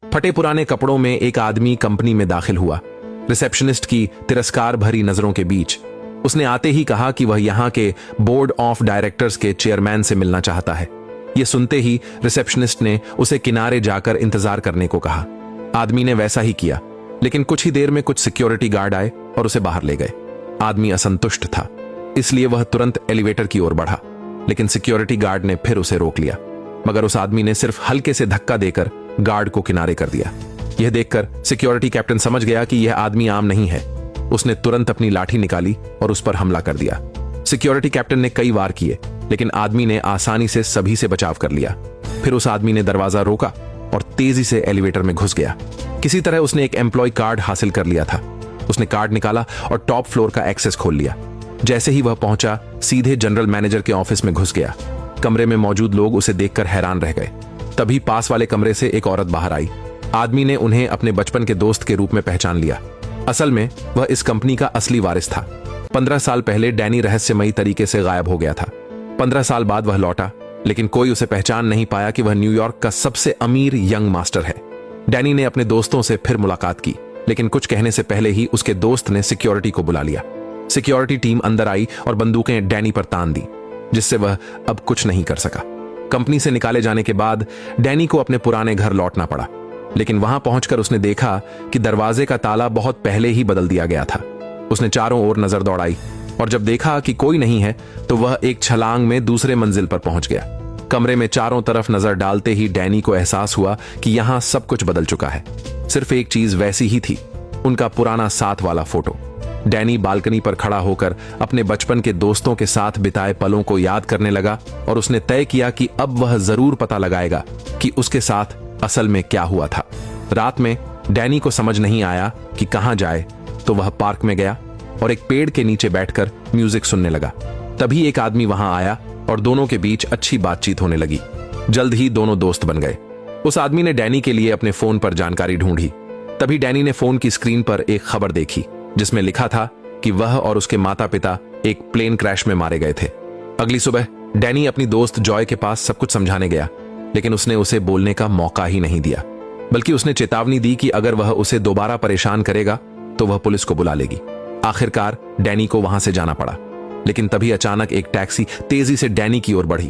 फटे पुराने कपड़ों में एक आदमी कंपनी में दाखिल हुआ। रिसेप्शनिस्ट की तिरस्कार भरी नजरों के बीच उसने आते ही कहा कि वह यहां के बोर्ड ऑफ डायरेक्टर्स के चेयरमैन से मिलना चाहता है। यह सुनते ही रिसेप्शनिस्ट ने उसे किनारे जाकर इंतजार करने को कहा। आदमी ने वैसा ही किया, लेकिन कुछ ही देर में कुछ सिक्योरिटी गार्ड आए और उसे बाहर ले गए। आदमी असंतुष्ट था, इसलिए वह तुरंत एलिवेटर की ओर बढ़ा, लेकिन सिक्योरिटी गार्ड ने फिर उसे रोक लिया। मगर उस आदमी ने सिर्फ हल्के से धक्का देकर गार्ड को किनारे कर दिया। यह देखकर सिक्योरिटी कैप्टन समझ गया कि यह आदमी आम नहीं है। उसने तुरंत अपनी लाठी निकाली और उस पर हमला कर दिया। सिक्योरिटी कैप्टन ने कई वार किए, लेकिन आदमी ने आसानी से सभी से बचाव कर लिया। फिर उस आदमी ने दरवाजा रोका और तेजी से एलिवेटर में घुस गया। किसी तरह उसने एक एम्प्लॉय कार्ड हासिल कर लिया था। उसने कार्ड निकाला और टॉप फ्लोर का एक्सेस खोल लिया। जैसे ही वह पहुंचा, सीधे जनरल मैनेजर के ऑफिस में घुस गया। कमरे में मौजूद लोग उसे देखकर हैरान रह गए। तभी पास वाले कमरे से एक औरत बाहर आई। आदमी ने उन्हें अपने बचपन के दोस्त के रूप में पहचान लिया। असल में वह इस कंपनी का असली वारिस था। 15 साल पहले डैनी रहस्यमयी तरीके से गायब हो गया था। 15 साल बाद वह लौटा, लेकिन कोई उसे पहचान नहीं पाया कि वह न्यूयॉर्क का सबसे अमीर यंग मास्टर है। डैनी ने अपने दोस्तों से फिर मुलाकात की, लेकिन कुछ कहने से पहले ही उसके दोस्त ने सिक्योरिटी को बुला लिया। सिक्योरिटी टीम अंदर आई और बंदूकें डैनी पर तान दी, जिससे वह अब कुछ नहीं कर सका। कंपनी से निकाले जाने के बाद डैनी को अपने पुराने घर लौटना पड़ा, लेकिन वहां पहुंचकर उसने देखा कि दरवाजे का ताला बहुत पहले ही बदल दिया गया था। उसने चारों ओर नजर दौड़ाई और जब देखा कि कोई नहीं है तो वह एक छलांग में दूसरे मंजिल पर पहुंच गया। कमरे में चारों तरफ नजर डालते ही डैनी को एहसास हुआ कि यहां सब कुछ बदल चुका है। सिर्फ एक चीज वैसी ही थी, उनका पुराना साथ वाला फोटो। डैनी बालकनी पर खड़ा होकर अपने बचपन के दोस्तों के साथ बिताए पलों को याद करने लगा और उसने तय किया कि अब वह जरूर पता लगाएगा कि उसके साथ असल में क्या हुआ था। रात में डैनी को समझ नहीं आया कि कहां जाए, तो वह पार्क में गया और एक पेड़ के नीचे बैठकर म्यूजिक सुनने लगा। तभी एक आदमी वहां आया और दोनों के बीच अच्छी बातचीत होने लगी। जल्द ही दोनों दोस्त बन गए। उस आदमी ने डैनी के लिए अपने फोन पर जानकारी ढूंढी। तभी डैनी ने फोन की स्क्रीन पर एक खबर देखी, जिसमें लिखा था कि वह और उसके माता पिता एक प्लेन क्रैश में मारे गए थे। अगली सुबह डैनी अपनी दोस्त जॉय के पास सब कुछ समझाने गया, लेकिन उसने उसे बोलने का मौका ही नहीं दिया, बल्कि उसने चेतावनी दी कि अगर वह उसे दोबारा परेशान करेगा तो वह पुलिस को बुला लेगी। आखिरकार डैनी को वहां से जाना पड़ा, लेकिन तभी अचानक एक टैक्सी तेजी से डैनी की ओर बढ़ी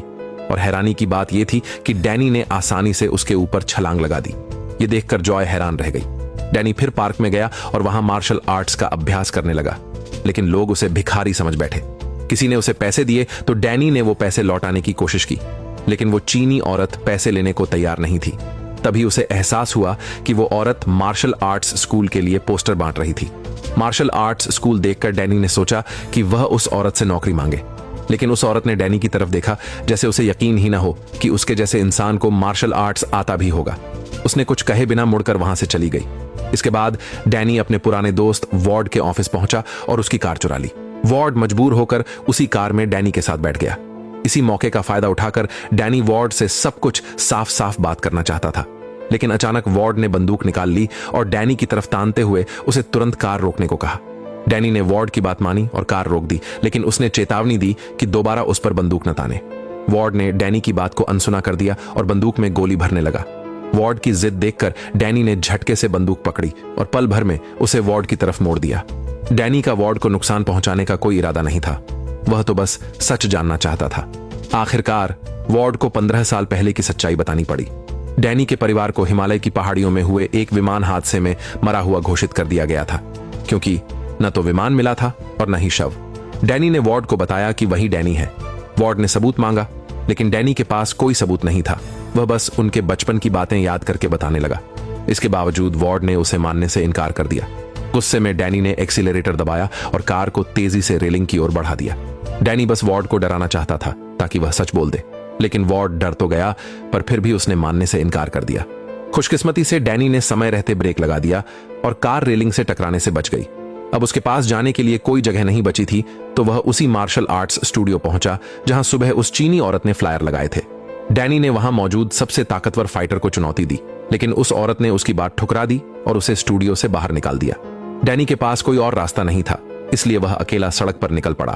और हैरानी की बात यह थी कि डैनी ने आसानी से उसके ऊपर छलांग लगा दी। यह देखकर जॉय हैरान रह गई। डैनी फिर पार्क में गया और वहां मार्शल आर्ट्स का अभ्यास करने लगा, लेकिन लोग उसे भिखारी समझ बैठे। किसी ने उसे पैसे दिए तो डैनी ने वो पैसे लौटाने की कोशिश की, लेकिन वो चीनी औरत पैसे लेने को तैयार नहीं थी। तभी उसे एहसास हुआ कि वो औरत मार्शल आर्ट्स स्कूल के लिए पोस्टर बांट रही थी। मार्शल आर्ट्स स्कूल देखकर डैनी ने सोचा कि वह उस औरत से नौकरी मांगे, लेकिन उस औरत ने डैनी की तरफ देखा जैसे उसे यकीन ही ना हो कि उसके जैसे इंसान को मार्शल आर्ट्स आता भी होगा। उसने कुछ कहे बिना मुड़कर वहां से चली गई। इसके बाद डैनी अपने पुराने दोस्त वॉर्ड के ऑफिस पहुंचा और उसकी कार चुरा ली। वॉर्ड मजबूर होकर उसी कार में डैनी के साथ बैठ गया। इसी मौके का फायदा उठाकर डैनी वॉर्ड से सब कुछ साफ साफ बात करना चाहता था, लेकिन अचानक वॉर्ड ने बंदूक निकाल ली और डैनी की तरफ तानते हुए उसे तुरंत कार रोकने को कहा। डैनी ने वॉर्ड की बात मानी और कार रोक दी, लेकिन उसने चेतावनी दी कि दोबारा उस पर बंदूक न ताने। वॉर्ड ने डैनी की बात को अनसुना कर दिया और बंदूक में गोली भरने लगा। वॉर्ड की जिद देखकर डैनी ने झटके से बंदूक पकड़ी और पल भर में उसे वॉर्ड की तरफ मोड़ दिया। डैनी का वॉर्ड को नुकसान पहुंचाने का कोई इरादा नहीं था, वह तो बस सच जानना चाहता था। आखिरकार वॉर्ड को 15 साल पहले की सच्चाई बतानी पड़ी। डैनी के परिवार को हिमालय की पहाड़ियों में हुए एक विमान हादसे में मरा हुआ घोषित कर दिया गया था, क्योंकि न तो विमान मिला था और न ही शव। डैनी ने वॉर्ड को बताया कि वही डैनी है। वॉर्ड ने सबूत मांगा, लेकिन डैनी के पास कोई सबूत नहीं था। वह बस उनके बचपन की बातें याद करके बताने लगा। इसके बावजूद वॉर्ड ने उसे मानने से इनकार कर दिया। गुस्से में डैनी ने एक्सीलरेटर दबाया और कार को तेजी से रेलिंग की ओर बढ़ा दिया। डैनी बस वॉर्ड को डराना चाहता था ताकि वह सच बोल दे, लेकिन वॉर्ड डर तो गया, पर फिर भी उसने मानने से इनकार कर दिया। खुशकिस्मती से डैनी ने समय रहते ब्रेक लगा दिया और कार रेलिंग से टकराने से बच गई। अब उसके पास जाने के लिए कोई जगह नहीं बची थी, तो वह उसी मार्शल आर्ट्स स्टूडियो पहुंचा जहां सुबह उस चीनी औरत ने फ्लायर लगाए थे। डैनी ने वहां मौजूद सबसे ताकतवर फाइटर को चुनौती दी, लेकिन उस औरत ने उसकी बात ठुकरा दी और उसे स्टूडियो से बाहर निकाल दिया। डैनी के पास कोई और रास्ता नहीं था, इसलिए वह अकेला सड़क पर निकल पड़ा।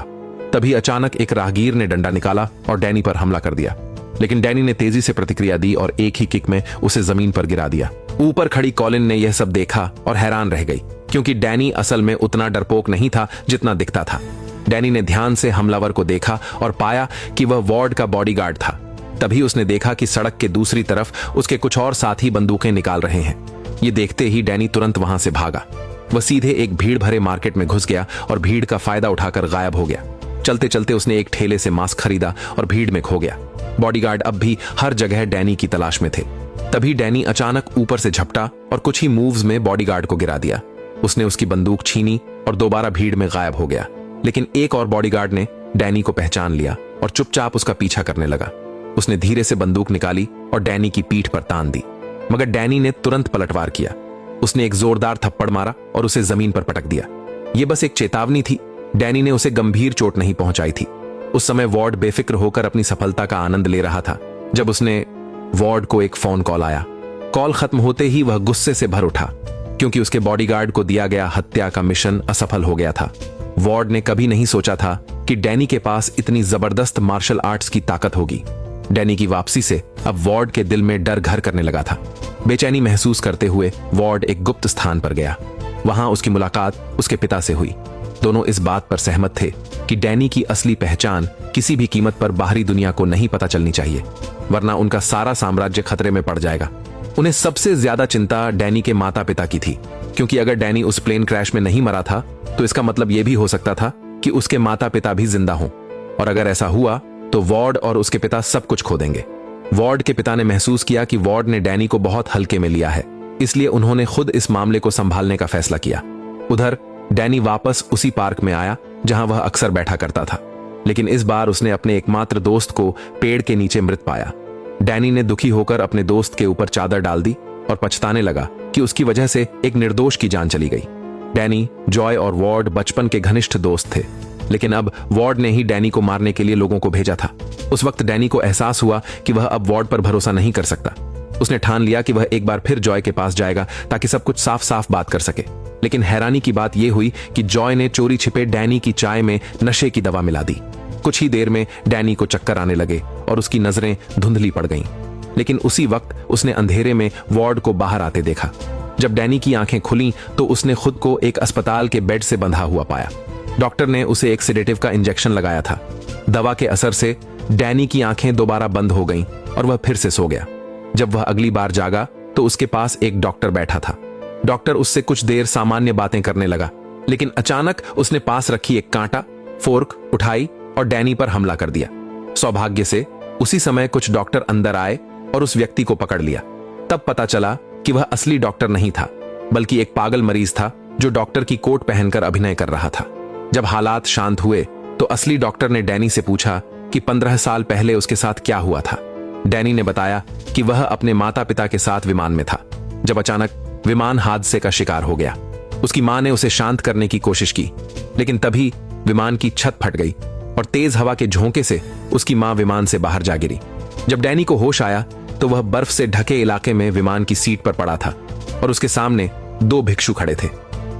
तभी अचानक एक राहगीर ने डंडा निकाला और डैनी पर हमला कर दिया, लेकिन डैनी ने तेजी से प्रतिक्रिया दी और एक ही किक में उसे जमीन पर गिरा दिया। ऊपर खड़ी कॉलिन ने यह सब देखा और हैरान रह गई, क्योंकि डैनी असल में उतना डरपोक नहीं था जितना दिखता था। डैनी ने ध्यान से हमलावर को देखा और पाया कि वह वार्ड का बॉडीगार्ड था। तभी उसने देखा कि सड़क के दूसरी तरफ उसके कुछ और साथी बंदूकें निकाल रहे हैं। ये देखते ही डैनी तुरंत वहां से भागा। वह सीधे एक भीड़ भरे मार्केट में घुस गया और भीड़ का फायदा उठाकर गायब हो गया। चलते चलते उसने एक ठेले से मास्क खरीदा और भीड़ में खो गया। बॉडीगार्ड अब भी हर जगह डैनी की तलाश में थे। तभी डैनी अचानक ऊपर से झपटा और कुछ ही मूव्स में बॉडीगार्ड को गिरा दिया। उसने उसकी बंदूक छीनी और दोबारा भीड़ में गायब हो गया। लेकिन एक और बॉडीगार्ड ने डैनी को पहचान लिया और चुपचाप उसका पीछा करने लगा। उसने धीरे से बंदूक निकाली और डैनी की पीठ पर तान दी, मगर डैनी ने तुरंत पलटवार किया। उसने एक जोरदार थप्पड़ मारा और उसे जमीन पर पटक दिया। यह बस एक चेतावनी थी। डैनी ने उसे गंभीर चोट नहीं पहुंचाई थी। उस समय वार्ड बेफिक्र होकर अपनी सफलता का आनंद ले रहा था जब उसने वार्ड को एक फोन कॉल आया। कॉल खत्म होते ही वह गुस्से से भर उठा, क्योंकि उसके बॉडीगार्ड को दिया गया हत्या का मिशन असफल हो गया था। वार्ड ने कभी नहीं सोचा था कि डैनी के पास इतनी जबरदस्त मार्शल आर्ट्स की ताकत होगी। डैनी की वापसी से अब वार्ड के दिल में डर घर करने लगा था। बेचैनी महसूस करते हुए वार्ड एक गुप्त स्थान पर गया। वहां उसकी मुलाकात उसके पिता से हुई। दोनों इस बात पर सहमत थे कि डैनी की असली पहचान किसी भी कीमत पर बाहरी दुनिया को नहीं पता चलनी चाहिए, वरना उनका सारा साम्राज्य खतरे में पड़ जाएगा। उन्हें सबसे ज्यादा चिंता डैनी के माता पिता की थी, क्योंकि अगर डैनी उस प्लेन क्रैश में नहीं मरा था तो इसका मतलब यह भी हो सकता था कि उसके माता पिता भी जिंदा हों, और अगर ऐसा हुआ तो वार्ड और उसके पिता सब कुछ खो देंगे। वार्ड के पिता ने महसूस किया कि वार्ड ने डैनी को बहुत हल्के में लिया है, इसलिए उन्होंने खुद इस मामले को संभालने का फैसला किया। उधर डैनी वापस उसी पार्क में आया जहां वह अक्सर बैठा करता था, लेकिन इस बार उसने अपने एकमात्र दोस्त को पेड़ के नीचे मृत पाया। डैनी ने दुखी होकर अपने दोस्त के ऊपर चादर डाल दी और पछताने लगा कि उसकी वजह से एक निर्दोष की जान चली गई। डैनी, जॉय और वार्ड बचपन के घनिष्ठ दोस्त थे, लेकिन अब वार्ड ने ही डैनी को मारने के लिए लोगों को भेजा था। उस वक्त डैनी को एहसास हुआ कि वह अब वार्ड पर भरोसा नहीं कर सकता। उसने ठान लिया कि वह एक बार फिर जॉय के पास जाएगा ताकि सब कुछ साफ साफ बात कर सके। लेकिन हैरानी की बात यह हुई कि जॉय ने चोरी छिपे डैनी की चाय में नशे की दवा मिला दी। कुछ ही देर में डैनी को चक्कर आने लगे और उसकी नजरें धुंधली पड़ गईं। लेकिन उसी वक्त उसने अंधेरे में वार्ड को बाहर आते देखा। जब डैनी की आंखें खुली तो उसने खुद को एक अस्पताल के बेड से बंधा हुआ पाया। डॉक्टर ने उसे एक सेडेटिव का इंजेक्शन लगाया था। दवा के असर से डैनी की आंखें दोबारा बंद हो गईं और वह फिर से सो गया। जब वह अगली बार जागा तो उसके पास एक डॉक्टर बैठा था। डॉक्टर उससे कुछ देर सामान्य बातें करने लगा, लेकिन अचानक उसने पास रखी एक कांटा, फोर्क उठाई और डैनी पर हमला कर दिया। सौभाग्य से उसी समय कुछ डॉक्टर अंदर आए और उस व्यक्ति को पकड़ लिया। तब पता चला कि वह असली डॉक्टर नहीं था, बल्कि एक पागल मरीज था जो डॉक्टर की कोट पहनकर अभिनय कर रहा था। जब हालात शांत हुए तो असली डॉक्टर ने डैनी से पूछा कि 15 साल पहले उसके साथ क्या हुआ था। डैनी ने बताया कि वह अपने माता पिता के साथ विमान में था, जब अचानक विमान हादसे का शिकार हो गया। उसकी मां ने उसे शांत करने की कोशिश की, लेकिन तभी विमान की छत फट गई और तेज हवा के झोंके से उसकी मां विमान से बाहर जा गिरी। जब डैनी को होश आया तो वह बर्फ से ढके इलाके में विमान की सीट पर पड़ा था और उसके सामने 2 भिक्षु खड़े थे।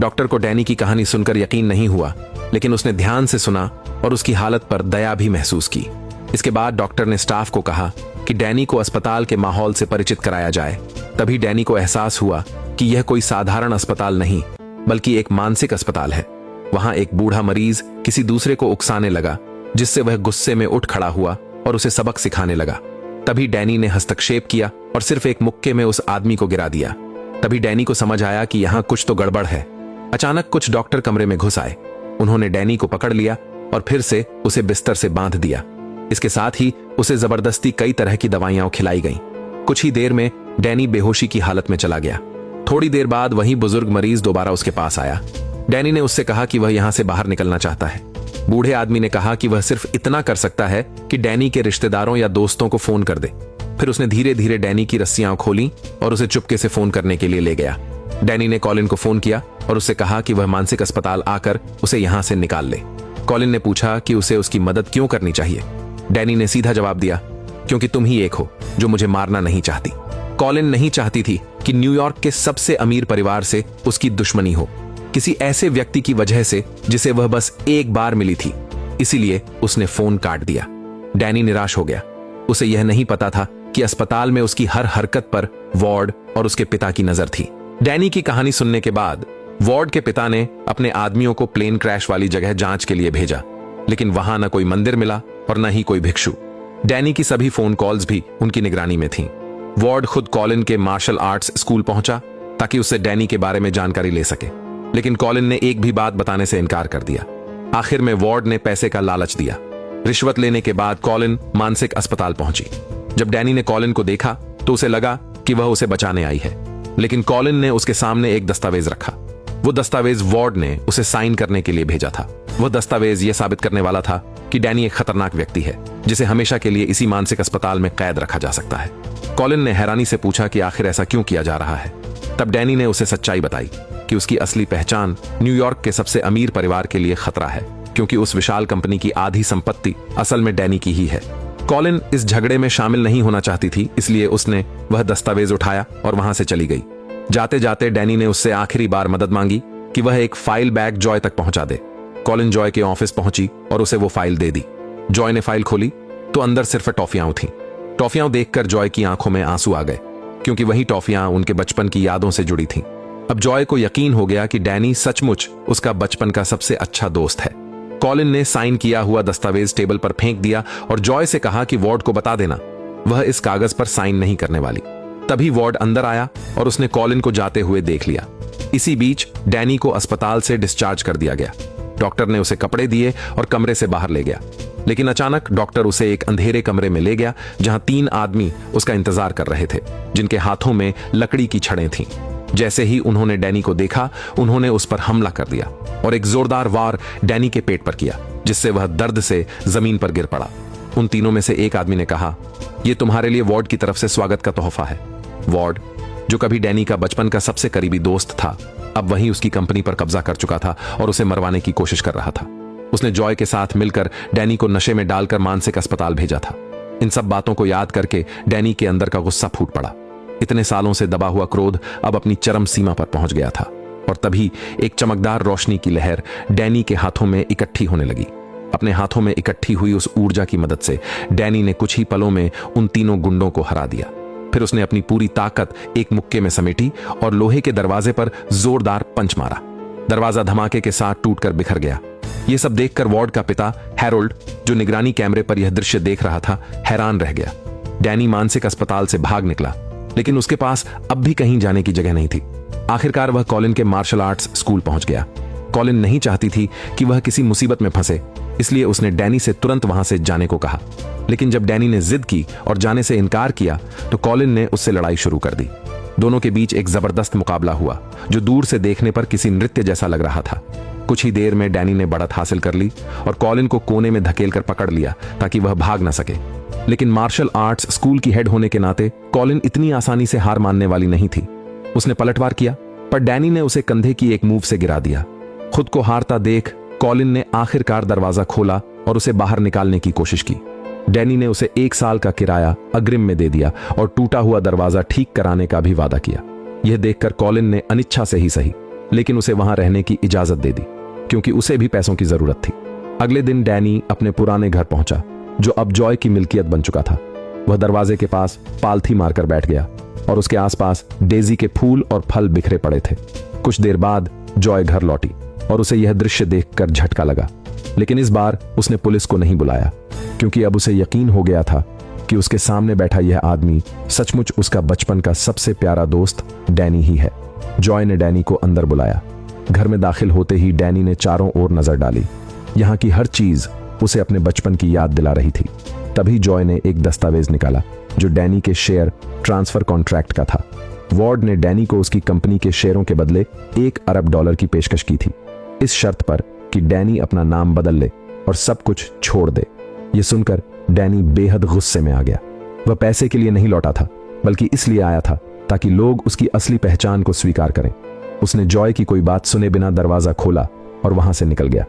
डॉक्टर को डैनी की कहानी सुनकर यकीन नहीं हुआ, लेकिन उसने ध्यान से सुना और उसकी हालत पर दया भी महसूस की। इसके बाद डॉक्टर ने स्टाफ को कहा कि डैनी को अस्पताल के माहौल से परिचित कराया जाए। तभी डैनी को एहसास हुआ कि यह कोई साधारण अस्पताल नहीं, बल्कि एक मानसिक अस्पताल है। वहां एक बूढ़ा मरीज किसी दूसरे को उकसाने लगा, जिससे वह गुस्से में उठ खड़ा हुआ और उसे सबक सिखाने लगा। तभी डैनी ने हस्तक्षेप किया और सिर्फ एक मुक्के में उस आदमी को गिरा दिया। तभी डैनी को समझ आया कि यहां कुछ तो गड़बड़ है। अचानक कुछ डॉक्टर कमरे में घुस आए। उन्होंने डैनी को पकड़ लिया और फिर से उसे बिस्तर से बांध दिया। इसके साथ ही उसे जबरदस्ती कई तरह की दवाइयां खिलाई गईं। कुछ ही देर में डैनी बेहोशी की हालत में चला गया। थोड़ी देर बाद वही बुजुर्ग मरीज दोबारा उसके पास आया। डैनी ने उससे कहा कि वह यहां से बाहर निकलना चाहता है। बूढ़े आदमी ने कहा कि वह सिर्फ इतना कर सकता है कि डैनी के रिश्तेदारों या दोस्तों को फोन कर दे। फिर उसने धीरे धीरे डैनी की रस्सियां खोली और उसे चुपके से फोन करने के लिए ले गया। डैनी ने कॉलिन को फोन किया और उससे कहा कि वह मानसिक अस्पताल आकर उसे यहां से निकाल ले। कॉलिन ने पूछा कि उसे उसकी मदद क्यों करनी चाहिए। डैनी ने सीधा जवाब दिया, क्योंकि तुम ही एक हो जो मुझे मारना नहीं चाहती। कॉलिन नहीं चाहती थी कि न्यूयॉर्क के सबसे अमीर परिवार से उसकी दुश्मनी हो, किसी ऐसे व्यक्ति की वजह से जिसे वह बस एक बार मिली थी। इसीलिए उसने फोन काट दिया। डैनी निराश हो गया। उसे यह नहीं पता था कि अस्पताल में उसकी हर हरकत पर वार्ड और उसके पिता की नजर थी। डैनी की कहानी सुनने के बाद वार्ड के पिता ने अपने आदमियों को प्लेन क्रैश वाली जगह जांच के लिए भेजा, लेकिन वहां न कोई मंदिर मिला और न ही कोई भिक्षु। डैनी की सभी फोन कॉल्स भी उनकी निगरानी में थीं। वार्ड खुद कॉलिन के मार्शल आर्ट्स स्कूल पहुंचा ताकि उससे डैनी के बारे में जानकारी ले सके, लेकिन कॉलिन ने एक भी बात बताने से इनकार कर दिया। आखिर में वार्ड ने पैसे का लालच दिया। रिश्वत लेने के बाद कॉलिन मानसिक अस्पताल पहुंची। जब डैनी ने कॉलिन को देखा तो उसे लगा कि वह उसे बचाने आई है, लेकिन कॉलिन ने उसके सामने एक दस्तावेज रखा। वो दस्तावेज वार्ड ने उसे साइन करने के लिए भेजा था। वह दस्तावेज यह साबित करने वाला था कि डैनी एक खतरनाक व्यक्ति है जिसे हमेशा के लिए इसी मानसिक अस्पताल में कैद रखा जा सकता है। कॉलिन ने हैरानी से पूछा कि आखिर ऐसा क्यों किया जा रहा है। तब डैनी ने उसे सच्चाई बताई कि उसकी असली पहचान न्यूयॉर्क के सबसे अमीर परिवार के लिए खतरा है, क्योंकि उस विशाल कंपनी की आधी संपत्ति असल में डैनी की ही है। कॉलिन इस झगड़े में शामिल नहीं होना चाहती थी, इसलिए उसने वह दस्तावेज उठाया और वहां से चली गई। जाते जाते डैनी ने उससे आखिरी बार मदद मांगी कि वह एक फाइल बैग जॉय तक पहुंचा दे। कॉलिन जॉय के ऑफिस पहुंची और उसे वो फाइल दे दी। जॉय ने फाइल खोली तो अंदर सिर्फ टॉफियां थीं। टॉफियां देखकर जॉय की आंखों में आंसू आ गए, क्योंकि वही टॉफियां उनके बचपन की यादों से जुड़ी थीं। अब जॉय को यकीन हो गया कि डैनी सचमुच उसका बचपन का सबसे अच्छा दोस्त है। कॉलिन ने साइन किया हुआ दस्तावेज टेबल पर फेंक दिया और जॉय से कहा कि वार्ड को बता देना वह इस कागज पर साइन नहीं करने वाली। तभी वार्ड अंदर आया और उसने कॉलिन को जाते हुए देख लिया। इसी बीच डैनी को अस्पताल से डिस्चार्ज कर दिया गया। डॉक्टर ने उसे कपड़े दिए और कमरे से बाहर ले गया, लेकिन अचानक डॉक्टर उसे एक अंधेरे कमरे में ले गया जहां 3 आदमी उसका इंतजार कर रहे थे, जिनके हाथों में लकड़ी की छड़ें थीं। जैसे ही उन्होंने डैनी को देखा, उन्होंने उस पर हमला कर दिया और एक जोरदार वार डैनी के पेट पर किया, जिससे वह दर्द से जमीन पर गिर पड़ा। उन तीनों में से एक आदमी ने कहा, यह तुम्हारे लिए वार्ड की तरफ से स्वागत का तोहफा है। वार्ड, जो कभी डैनी का बचपन का सबसे करीबी दोस्त था, अब वहीं उसकी कंपनी पर कब्जा कर चुका था और उसे मरवाने की कोशिश कर रहा था। उसने जॉय के साथ मिलकर डैनी को नशे में डालकर मानसिक अस्पताल भेजा था। इन सब बातों को याद करके डैनी के अंदर का गुस्सा फूट पड़ा। इतने सालों से दबा हुआ क्रोध अब अपनी चरम सीमा पर पहुंच गया था और तभी एक चमकदार रोशनी की लहर डैनी के हाथों में इकट्ठी होने लगी। अपने हाथों में इकट्ठी हुई उस ऊर्जा की मदद से डैनी ने कुछ ही पलों में उन तीनों गुंडों को हरा दिया। फिर उसने अपनी पूरी ताकत एक मुक्के में समेटी और लोहे के दरवाजे पर जोरदार पंच मारा। दरवाजा धमाके के साथ टूटकर बिखर गया। यह सब देखकर वार्ड का पिता हैरोल्ड, जो निगरानी कैमरे पर यह दृश्य देख रहा था, हैरान रह गया। डैनी मानसिक अस्पताल से भाग निकला, लेकिन उसके पास अब भी कहीं जाने की जगह नहीं थी। आखिरकार वह कॉलिन के मार्शल आर्ट्स स्कूल पहुंच गया। कॉलिन नहीं चाहती थी कि वह किसी मुसीबत में फंसे, इसलिए उसने डैनी से तुरंत वहां से जाने को कहा। लेकिन जब डैनी ने जिद की और जाने से इनकार किया तो कॉलिन ने उससे लड़ाई शुरू कर दी। दोनों के बीच एक जबरदस्त मुकाबला हुआ, जो दूर से देखने पर किसी नृत्य जैसा लग रहा था। कुछ ही देर में डैनी ने बढ़त हासिल कर ली और कॉलिन को कोने में धकेलकर पकड़ लिया ताकि वह भाग न सके। लेकिन मार्शल आर्ट्स स्कूल की हेड होने के नाते कॉलिन इतनी आसानी से हार मानने वाली नहीं थी। उसने पलटवार किया, पर डैनी ने उसे कंधे की एक मूव से गिरा दिया। खुद को हारता देख कॉलिन ने आखिरकार दरवाजा खोला और उसे बाहर निकालने की कोशिश की। डैनी ने उसे 1 साल का किराया अग्रिम में दे दिया और टूटा हुआ दरवाजा ठीक कराने का भी वादा किया। यह देखकर कॉलिन ने अनिच्छा से ही सही, लेकिन उसे वहां रहने की इजाजत दे दी, क्योंकि उसे भी पैसों की जरूरत थी। अगले दिन डैनी अपने पुराने घर पहुंचा, जो अब जॉय की मिल्कियत बन चुका था। वह दरवाजे के पास पालथी मारकर बैठ गया और उसके आसपास डेजी के फूल और फल बिखरे पड़े थे। कुछ देर बाद जॉय घर लौटी और उसे यह दृश्य देखकर झटका लगा, लेकिन इस बार उसने पुलिस को नहीं बुलाया, क्योंकि अब उसे यकीन हो गया था कि उसके सामने बैठा यह आदमी सचमुच उसका बचपन का सबसे प्यारा दोस्त डैनी ही है। जॉय ने डैनी को अंदर बुलाया। घर में दाखिल होते ही डैनी ने चारों ओर नजर डाली। यहाँ की हर चीज उसे अपने बचपन की याद दिला रही थी। तभी जॉय ने एक दस्तावेज निकाला, जो डैनी के शेयर ट्रांसफर कॉन्ट्रैक्ट का था। वार्ड ने डैनी को उसकी कंपनी के शेयरों के बदले $1 अरब की पेशकश की थी, इस शर्त पर कि डैनी अपना नाम बदल ले और सब कुछ छोड़ दे। यह सुनकर डैनी बेहद गुस्से में आ गया। वह पैसे के लिए नहीं लौटा था, बल्कि इसलिए आया था ताकि लोग उसकी असली पहचान को स्वीकार करें। उसने जॉय की कोई बात सुने बिना दरवाजा खोला और वहां से निकल गया।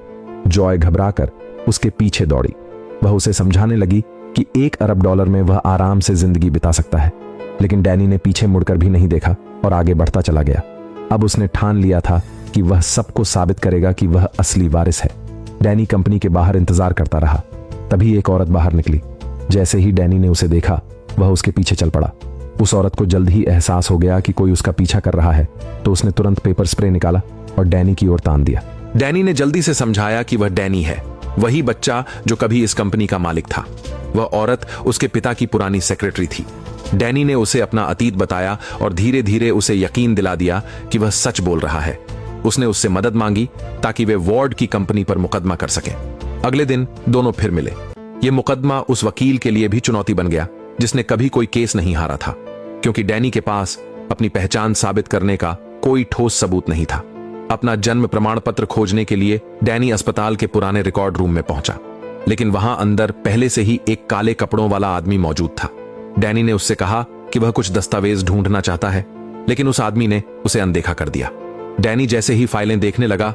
जॉय घबराकर उसके पीछे दौड़ी। वह उसे समझाने लगी कि $1 अरब में वह आराम से जिंदगी बिता सकता है, लेकिन डैनी ने पीछे मुड़कर भी नहीं देखा और आगे बढ़ता चला गया। अब उसने ठान लिया था कि वह सबको साबित करेगा कि वह असली वारिस है। डैनी कंपनी के बाहर इंतजार करता रहा। तभी एक औरत बाहर निकली। जैसे ही डैनी ने उसे देखा, वह उसके पीछे चल पड़ा। उस औरत को जल्द ही एहसास हो गया कि कोई उसका पीछा कर रहा है, तो उसने तुरंत पेपर स्प्रे निकाला और डैनी की ओर तान दिया। डैनी ने जल्दी से समझाया कि वह डैनी है, वही बच्चा जो कभी इस कंपनी का मालिक था। वह औरत उसके पिता की पुरानी सेक्रेटरी थी। डैनी ने उसे अपना अतीत बताया और धीरे धीरे उसे यकीन दिला दिया कि वह सच बोल रहा है। उसने उससे मदद मांगी ताकि वे वार्ड की कंपनी पर मुकदमा कर सकें। अगले दिन दोनों फिर मिले। यह मुकदमा उस वकील के लिए भी चुनौती बन गया जिसने कभी कोई केस नहीं हारा था, क्योंकि डैनी के पास अपनी पहचान साबित करने का कोई ठोस सबूत नहीं था। अपना जन्म प्रमाण पत्र खोजने के लिए डैनी अस्पताल के पुराने रिकॉर्ड रूम में पहुंचा, लेकिन वहां अंदर पहले से ही एक काले कपड़ों वाला आदमी मौजूद था। डैनी ने उससे कहा कि वह कुछ दस्तावेज ढूंढना चाहता है, लेकिन उस आदमी ने उसे अनदेखा कर दिया। डैनी जैसे ही फाइलें देखने लगा,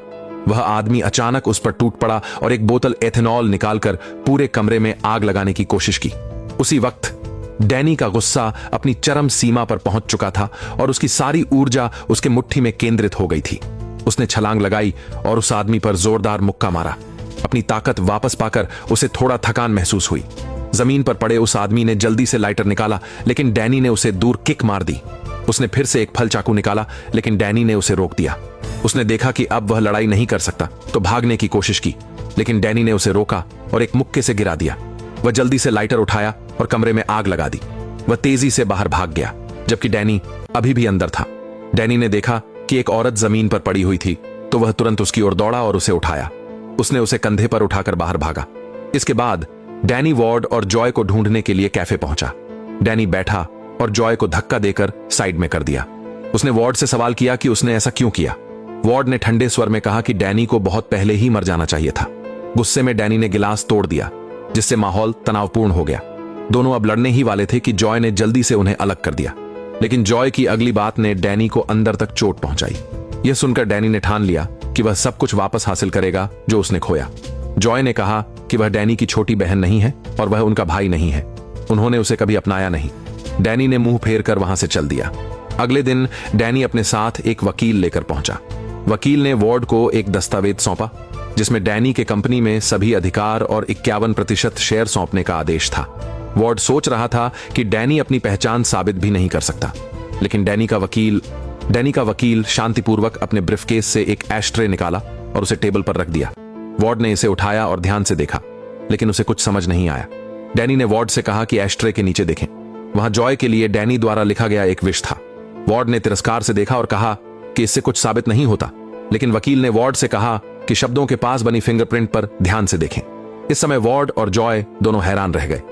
वह आदमी अचानक उस पर टूट पड़ा और एक बोतल एथेनॉल निकालकर पूरे कमरे में आग लगाने की कोशिश की। उसी वक्त डैनी का गुस्सा अपनी चरम सीमा पर पहुंच चुका था और उसकी सारी ऊर्जा उसके मुट्ठी में केंद्रित हो गई थी। उसने छलांग लगाई और उस आदमी पर जोरदार मुक्का मारा। अपनी ताकत वापस पाकर उसे थोड़ा थकान महसूस हुई। जमीन पर पड़े उस आदमी ने जल्दी से लाइटर निकाला, लेकिन डैनी ने उसे दूर किक मार दी। उसने फिर से एक फल चाकू निकाला, लेकिन डैनी ने उसे रोक दिया। उसने देखा कि अब वह लड़ाई नहीं कर सकता, तो भागने की कोशिश की, लेकिन डैनी ने उसे रोका और एक मुक्के से गिरा दिया। वह जल्दी से लाइटर उठाया और कमरे में आग लगा दी। वह तेजी से बाहर भाग गया, जबकि डैनी अभी भी अंदर था। डैनी ने देखा कि एक औरत जमीन पर पड़ी हुई थी, तो वह तुरंत उसकी ओर दौड़ा और उसे उठाया। उसने उसे कंधे पर उठाकर बाहर भागा। इसके बाद डैनी वार्ड और जॉय को ढूंढने के लिए कैफे पहुंचा। डैनी बैठा और जॉय को धक्का देकर साइड में कर दिया। उसने वार्ड से सवाल किया कि उसने ऐसा क्यों किया। वार्ड ने ठंडे स्वर में कहा कि डैनी को बहुत पहले ही मर जाना चाहिए था। गुस्से में डैनी ने गिलास तोड़ दिया, जिससे माहौल तनावपूर्ण हो गया। दोनों अब लड़ने ही वाले थे कि जॉय ने जल्दी से उन्हें अलग कर दिया, लेकिन जॉय की अगली बात ने डैनी को अंदर तक चोट पहुंचाई। यह सुनकर डैनी ने ठान लिया कि वह सब कुछ वापस हासिल करेगा जो उसने खोया। जॉय ने कहा कि वह डैनी की छोटी बहन नहीं है और वह उनका भाई नहीं है। उन्होंने उसे कभी अपनाया नहीं। डैनी ने मुंह फेर कर वहां से चल दिया। अगले दिन डैनी अपने साथ एक वकील लेकर पहुंचा। वकील ने वार्ड को एक दस्तावेज सौंपा, जिसमें डैनी के कंपनी में सभी अधिकार और 51% शेयर सौंपने का आदेश था। वार्ड सोच रहा था कि डैनी अपनी पहचान साबित भी नहीं कर सकता, लेकिन डैनी का वकील शांतिपूर्वक अपने ब्रीफकेस से एक एशट्रे निकाला और उसे टेबल पर रख दिया। वार्ड ने इसे उठाया और ध्यान से देखा, लेकिन उसे कुछ समझ नहीं आया। डैनी ने वार्ड से कहा कि एशट्रे के नीचे देखें। वहां जॉय के लिए डैनी द्वारा लिखा गया एक विश था। वार्ड ने तिरस्कार से देखा और कहा कि इससे कुछ साबित नहीं होता, लेकिन वकील ने वार्ड से कहा कि शब्दों के पास बनी फिंगरप्रिंट पर ध्यान से देखें। इस समय वार्ड और जॉय दोनों हैरान रह गए।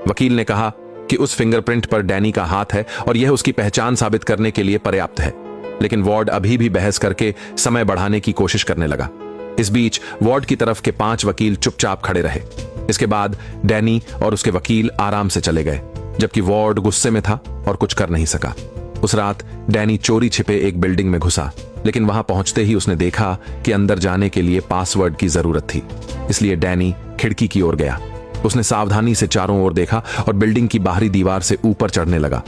वकील ने कहा कि उस फिंगरप्रिंट पर डैनी का हाथ है और यह उसकी पहचान साबित करने के लिए पर्याप्त है, लेकिन वार्ड अभी भी बहस करके समय बढ़ाने की कोशिश करने लगा। इस बीच वार्ड की तरफ के 5 वकील चुपचाप खड़े रहे। इसके बाद डैनी और उसके वकील आराम से चले गए, जबकि वार्ड गुस्से में था और कुछ कर नहीं सका। उस रात डैनी चोरी छिपे एक बिल्डिंग में घुसा, लेकिन वहां पहुंचते ही उसने देखा कि अंदर जाने के लिए पासवर्ड की जरूरत थी। इसलिए डैनी खिड़की की ओर गया। उसने सावधानी से चारों ओर देखा और बिल्डिंग की बाहरी दीवार से ऊपर चढ़ने लगा।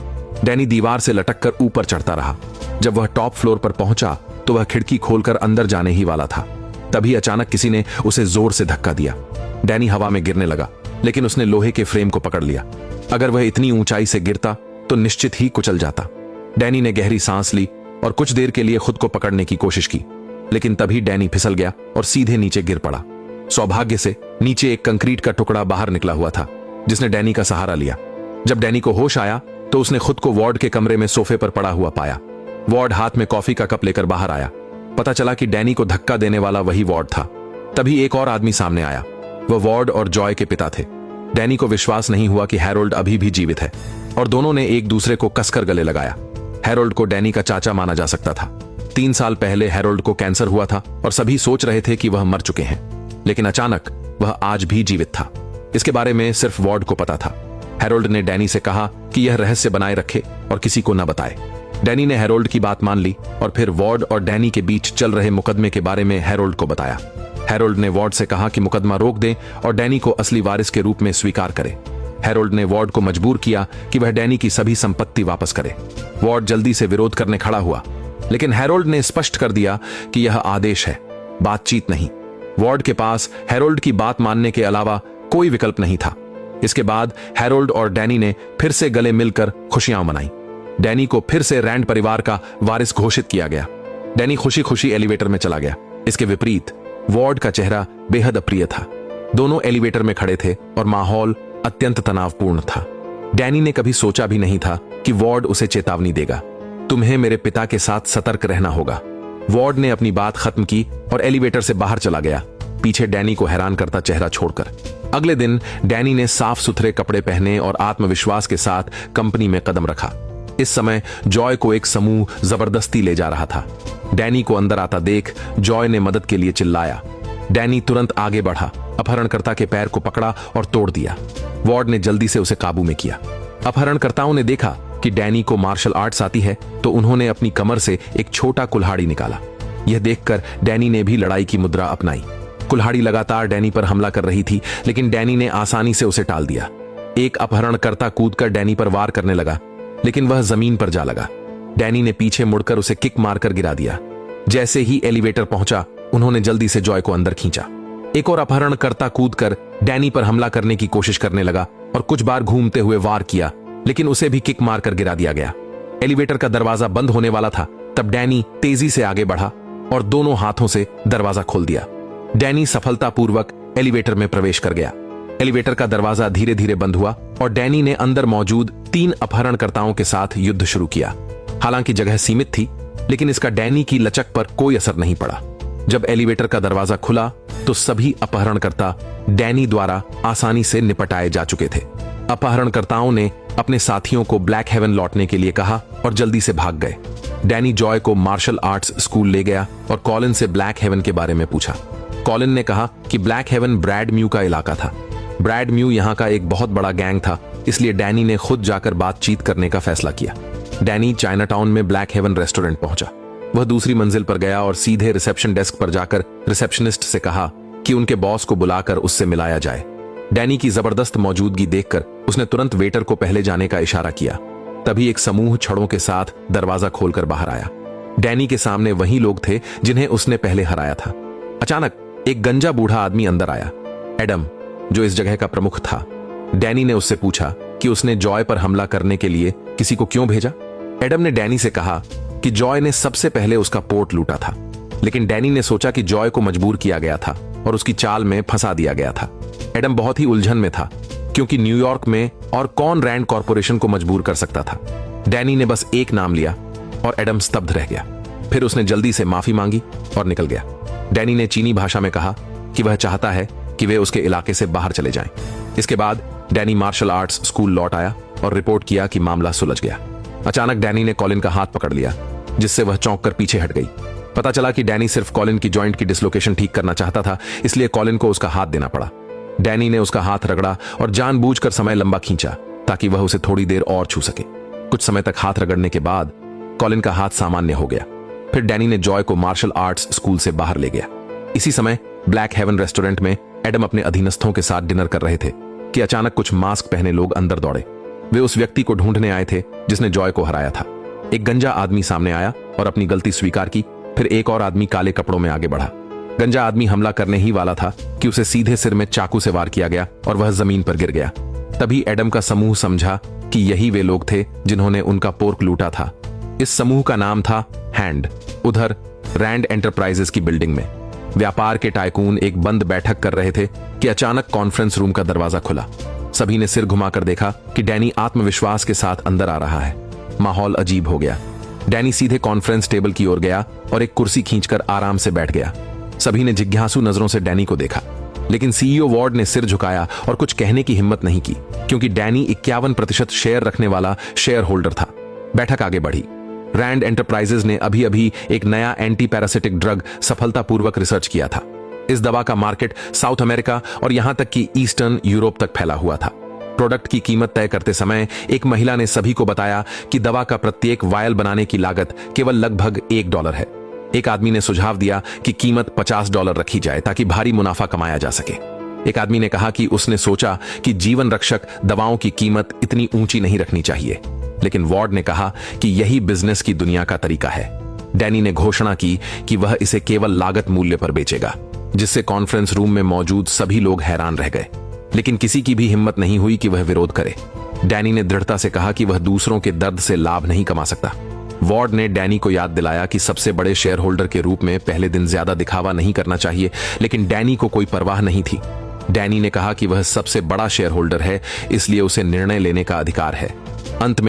डैनी दीवार से लटककर ऊपर चढ़ता रहा। जब वह टॉप फ्लोर पर पहुंचा तो वह खिड़की खोलकर अंदर जाने ही वाला था। तभी अचानक किसी ने उसे जोर से धक्का दिया। डैनी हवा में गिरने लगा, लेकिन उसने लोहे के फ्रेम को पकड़ लिया। अगर वह इतनी ऊंचाई से गिरता तो निश्चित ही कुचल जाता। डैनी ने गहरी सांस ली और कुछ देर के लिए खुद को पकड़ने की कोशिश की, लेकिन तभी डैनी फिसल गया और सीधे नीचे गिर पड़ा। सौभाग्य से नीचे एक कंक्रीट का टुकड़ा बाहर निकला हुआ था, जिसने डैनी का सहारा लिया। जब डैनी को होश आया तो उसने खुद को वार्ड के कमरे में सोफे पर पड़ा हुआ पाया। वार्ड हाथ में कॉफी का कप लेकर बाहर आया। पता चला कि डैनी को धक्का देने वाला वही वार्ड था। तभी एक और आदमी सामने आया। वह वार्ड और जॉय के पिता थे। डैनी को विश्वास नहीं हुआ कि हैरोल्ड अभी भी जीवित है, और दोनों ने एक दूसरे को कसकर गले लगाया। हैरोल्ड को डैनी का चाचा माना जा सकता था। 3 साल पहले हैरोल्ड को कैंसर हुआ था और सभी सोच रहे थे कि वह मर चुके हैं, लेकिन अचानक वह आज भी जीवित था। इसके बारे में सिर्फ वार्ड को पता था। हैरोल्ड ने डैनी से कहा कि यह रहस्य बनाए रखे और किसी को न बताए। डैनी ने हैरोल्ड की बात मान ली और फिर वार्ड और डैनी के बीच चल रहे मुकदमे के बारे में हैरोल्ड को बताया। हैरोल्ड ने वार्ड से कहा कि मुकदमा रोक दें और डैनी को असली वारिस के रूप में स्वीकार करे। हैरोल्ड ने वार्ड को मजबूर किया कि वह डैनी की सभी संपत्ति वापस करे। वार्ड जल्दी से विरोध करने खड़ा हुआ, लेकिन हैरोल्ड ने स्पष्ट कर दिया कि यह आदेश है, बातचीत नहीं। वार्ड के पास हैरोल्ड की बात मानने के अलावा कोई विकल्प नहीं था। इसके बाद हैरोल्ड और डैनी ने फिर से गले मिलकर खुशियां मनाई। डैनी को फिर से रैंड परिवार का वारिस घोषित किया गया। डैनी खुशी खुशी एलिवेटर में चला गया। इसके विपरीत वॉर्ड का चेहरा बेहद अप्रिय था। दोनों एलिवेटर में खड़े थे और माहौल अत्यंत तनावपूर्ण था। डैनी ने कभी सोचा भी नहीं था कि वॉर्ड उसे चेतावनी देगा, तुम्हें मेरे पिता के साथ सतर्क रहना होगा। वॉर्ड ने अपनी बात खत्म की और एलिवेटर से बाहर चला गया, पीछे डैनी को हैरान करता चेहरा छोड़कर। अगले दिन डैनी ने साफ सुथरे कपड़े पहने और आत्मविश्वास के साथ कंपनी में कदम रखा। इस समय जॉय को एक समूह जबरदस्ती ले जा रहा था। डैनी को अंदर आता देख जॉय ने मदद के लिए चिल्लाया। डैनी तुरंत आगे बढ़ा, अपहरणकर्ता के पैर को पकड़ा और तोड़ दिया। वॉर्ड ने जल्दी से उसे काबू में किया। अपहरणकर्ताओं ने देखा कि डैनी को मार्शल आर्ट्स आती है, तो उन्होंने अपनी कमर से एक छोटा कुल्हाड़ी निकाला। यह देखकर डैनी ने भी लड़ाई की मुद्रा अपनाई। कुल्हाड़ी लगातार डैनी पर हमला कर रही थी, लेकिन डैनी ने आसानी से उसे टाल दिया। एक अपहरणकर्ता कूदकर डैनी पर वार करने लगा, लेकिन वह जमीन पर जा लगा। डैनी ने पीछे मुड़कर उसे किक मारकर गिरा दिया। जैसे ही एलिवेटर पहुंचा, उन्होंने जल्दी से जॉय को अंदर खींचा। एक और अपहरणकर्ता कूदकर डैनी पर हमला करने की कोशिश करने लगा और कुछ बार घूमते हुए वार किया, लेकिन उसे भी किक मारकर गिरा दिया गया। एलिवेटर का दरवाजा बंद होने वाला था, तब डैनी तेजी से आगे बढ़ा और दोनों हाथों से दरवाजा खोल दिया। डैनी सफलतापूर्वक एलिवेटर में प्रवेश कर गया। एलिवेटर का दरवाजा धीरे धीरे बंद हुआ और डैनी ने अंदर मौजूद 3 अपहरणकर्ताओं के साथ युद्ध शुरू किया। हालांकि जगह सीमित थी, लेकिन इसका डैनी की लचक पर कोई असर नहीं पड़ा। जब एलिवेटर का दरवाजा खुला तो सभी अपहरणकर्ता डैनी द्वारा आसानी से निपटाए जा चुके थे। अपहरणकर्ताओं ने अपने साथियों को ब्लैक हेवन लौटने के लिए कहा और जल्दी से भाग गए। डैनी जॉय को मार्शल आर्ट्स स्कूल ले गया और कॉलिन से ब्लैक हेवन के बारे में पूछा। कॉलिन ने कहा कि ब्लैक हेवन ब्रैड म्यू का इलाका था। ब्रैड म्यू यहाँ का एक बहुत बड़ा गैंग था, इसलिए डैनी ने खुद जाकर बातचीत करने का फैसला किया। डैनी चाइनाटाउन में ब्लैक हेवन रेस्टोरेंट पहुंचा। वह दूसरी मंजिल पर गया और सीधे रिसेप्शन डेस्क पर जाकर रिसेप्शनिस्ट से कहा कि उनके बॉस को बुलाकर उससे मिलाया जाए। डैनी की जबरदस्त मौजूदगी देखकर उसने तुरंत वेटर को पहले जाने का इशारा किया। तभी एक समूह छड़ों के साथ दरवाजा खोलकर बाहर आया। डैनी के सामने वही लोग थे जिन्हें उसने पहले हराया था। अचानक एक गंजा बूढ़ा आदमी अंदर आया, एडम, जो इस जगह का प्रमुख था। डैनी ने उससे पूछा कि उसने जॉय पर हमला करने के लिए किसी को क्यों भेजा। एडम ने डैनी से कहा कि जॉय ने सबसे पहले उसका पोर्ट लूटा था, लेकिन डैनी ने सोचा कि जॉय को मजबूर किया गया था और उसकी चाल में फंसा दिया गया था। एडम बहुत ही उलझन में था, क्योंकि न्यूयॉर्क में और कौन रैंड कॉरपोरेशन को मजबूर कर सकता था। डैनी ने बस एक नाम लिया और एडम स्तब्ध रह गया। फिर उसने जल्दी से माफी मांगी और निकल गया। डैनी ने चीनी भाषा में कहा कि वह चाहता है कि वे उसके इलाके से बाहर चले जाएं। इसके बाद डैनी मार्शल आर्ट्स स्कूल लौट आया और रिपोर्ट किया कि मामला सुलझ गया। अचानक डैनी ने कॉलिन का हाथ पकड़ लिया, जिससे वह चौंक कर पीछे हट गई। पता चला कि डैनी सिर्फ कॉलिन की जॉइंट की डिसलोकेशन ठीक करना चाहता था, इसलिए कॉलिन को उसका हाथ देना पड़ा। डैनी ने उसका हाथ रगड़ा और जानबूझकर समय लंबा खींचा ताकि वह उसे थोड़ी देर और छू सके। कुछ समय तक हाथ रगड़ने के बाद कॉलिन का हाथ सामान्य हो गया। फिर डैनी ने जॉय को मार्शल आर्ट्स स्कूल से बाहर ले गया। इसी समय ब्लैक हेवन रेस्टोरेंट में एडम अपने अधीनस्थों के साथ डिनर कर रहे थे कि अचानक कुछ मास्क पहने लोग अंदर दौड़े। वे उस व्यक्ति को ढूंढने आए थे जिसने जॉय को हराया था। एक गंजा आदमी सामने आया और अपनी गलती स्वीकार की। फिर एक और आदमी काले कपड़ों में आगे बढ़ा। गंजा आदमी हमला करने ही वाला था कि उसे सीधे सिर में चाकू से वार किया गया और वह जमीन पर गिर गया। तभी एडम का समूह समझा कि यही वे लोग थे जिन्होंने उनका पोर्क लूटा था। इस समूह का नाम था हैंड। उधर रैंड एंटरप्राइजेस की बिल्डिंग में व्यापार के टाइकून एक बंद बैठक कर रहे थे कि अचानक कॉन्फ्रेंस रूम का दरवाजा खुला। सभी ने सिर घुमाकर देखा कि डैनी आत्मविश्वास के साथ अंदर आ रहा है। माहौल अजीब हो गया। डैनी सीधे कॉन्फ्रेंस टेबल की ओर गया और एक कुर्सी खींचकर आराम से बैठ गया। सभी ने जिज्ञासु नजरों से डैनी को देखा, लेकिन सीईओ वॉर्ड ने सिर झुकाया और कुछ कहने की हिम्मत नहीं की, क्योंकि डैनी 51% शेयर रखने वाला शेयर होल्डर था। बैठक आगे बढ़ी। रैंड एंटरप्राइजेस ने अभी अभी एक नया एंटी पैरासिटिक ड्रग सफलतापूर्वक रिसर्च किया था। इस दवा का मार्केट साउथ अमेरिका और यहां तक कि ईस्टर्न यूरोप तक फैला हुआ था। प्रोडक्ट की कीमत तय करते समय एक महिला ने सभी को बताया कि दवा का प्रत्येक वायल बनाने की लागत केवल लगभग $1 है। एक आदमी ने सुझाव दिया कि कीमत $50 रखी जाए ताकि भारी मुनाफा कमाया जा सके। एक आदमी ने कहा कि उसने सोचा कि जीवन रक्षक दवाओं की कीमत इतनी ऊंची नहीं रखनी चाहिए, लेकिन वॉर्ड ने कहा कि यही बिजनेस की दुनिया का तरीका है। डैनी ने घोषणा की कि वह इसे केवल लागत मूल्य पर बेचेगा, जिससे कॉन्फ्रेंस रूम में मौजूद सभी लोग हैरान रह गए। लेकिन किसी की भी हिम्मत नहीं हुई कि वह विरोध करे। डैनी ने दृढ़ता से कहा कि वह दूसरों के दर्द से लाभ नहीं कमा सकता। वॉर्ड ने डैनी को याद दिलाया कि सबसे बड़े शेयर होल्डर के रूप में पहले दिन ज्यादा दिखावा नहीं करना चाहिए, लेकिन डैनी को कोई परवाह नहीं थी। डैनी ने कहा कि वह सबसे बड़ा शेयर होल्डर है, इसलिए उसे निर्णय लेने का अधिकार है। अंत में